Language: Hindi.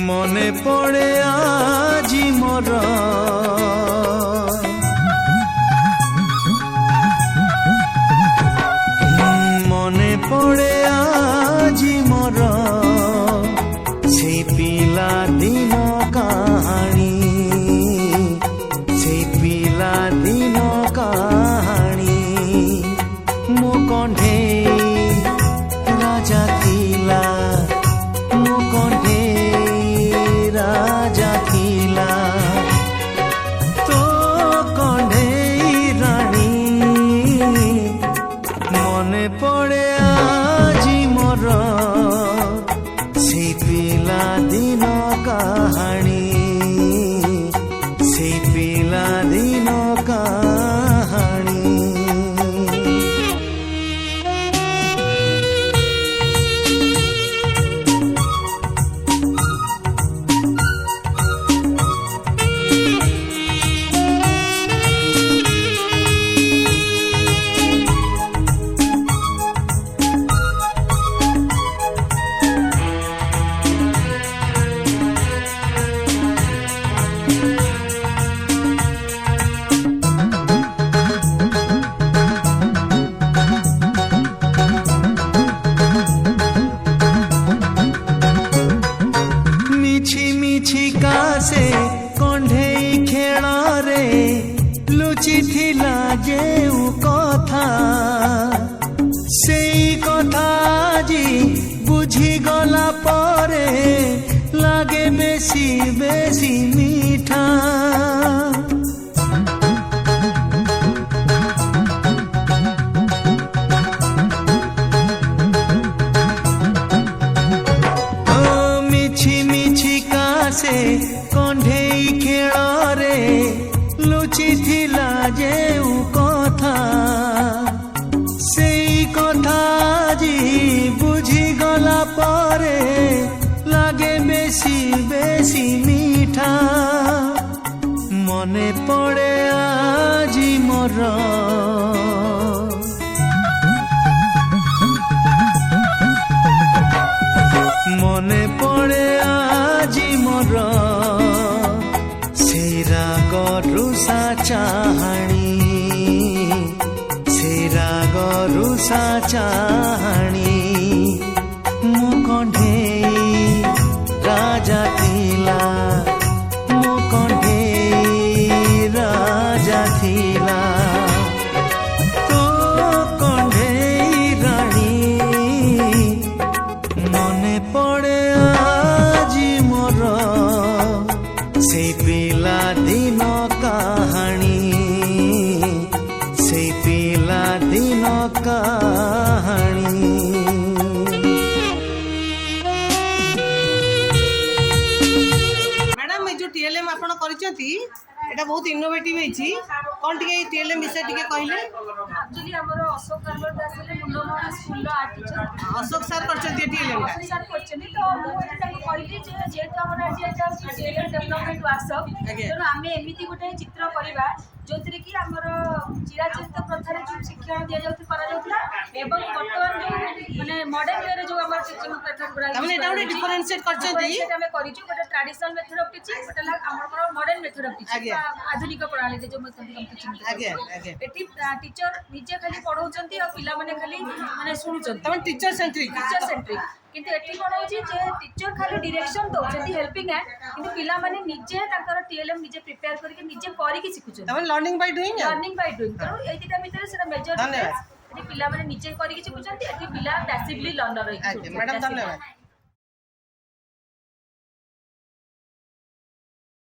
মনে পড়ে আজি মোর মনে পড়ে আজি মোর সেই পিলা দিন কাহানী সেই পিলা দিন কাহানী মো কণ্ঠেই রাজা ଥିଲା মো কণ্ঠেই রাজা ଥିଲା তো কণ্ঠেই রানী মনে পড়ে আজি মোর সেই পিলা দিন কাহানী সেই পিলা দিন কাহানী से कण्ढेई खेल रे लुचि थिला जेउ कथा सेई कथा जी बुझी गला परे लागे बेसी बेसी मीठा से कण्ढेई खेल रे लुचि थिला जेउ कथा सेई कथा जी बुझी गला परे लागे बेसी बेसी मीठा मने पड़े आजी मोर मने पड़े আজি মোর সেই রাগরু চাহানি সেই রাগরু চাহানি মো কণ্ঠেই রাজা ଥିଲା মো কণ্ঠেই রাজা ଥିଲା তো কণ্ঠেই রানী মনে পড়ে সেই পিলা দিন কাহানী সেই পিলা দিন কাহানী मैडम ये जो टीएलएम आपण करछती एटा बहुत इनोवेटिव हेची कोन टिके टीएलएम विषय टिके कहले एक्चुअली हमरो अशोक कर्मर दास ले मुंडमा स्कूल रो आर्ट टीचर अशोक सर करछती टीएलएम सर करछनी तो मु एटा कहली जे तो हमर एटा टीएलएम डेवलपमेंट वर्कशॉप तो आमे एमिति गोटे चित्र करबा जोतरे कि हमर चिराचरित प्रथारे जो शिक्षण दिया जाउती करा जाउतला एवं वर्तमान जो माने मॉडर्न वे रे जो हमर टीचिंग मेथड गुरा हमने एटा गोटे डिफरेंशिएट करछती सेटा हमें करिछु गोटे ट्रेडिशनल मेथड ऑफ टीचिंग गोटे हमर मॉडर्न मेथड ऑफ टीचिंग आधुनिक प्रणाली रे जो मेथड ऑफ टीचिंग आगे आगे एटी टीचर निजे खाली पढौचंती और पिला माने खाली माने सुनुचंती तमन टीचर सेंट्रिक किंतु एटी कोन होची जे टीचर खाली डायरेक्शन दउचंती हेल्पिंग हैंड किंतु पिला माने निजे ताकर टीएलएम निजे प्रिपेयर करके निजे करी की सिखुचंती तमन लर्निंग बाय डूइंग तो एई दिटा भितर सेटा मेजर एटी पिला माने निजे करी की सिखुचंती एटी पिला पैसिवली लर्नर रही मैडम धन्यवाद।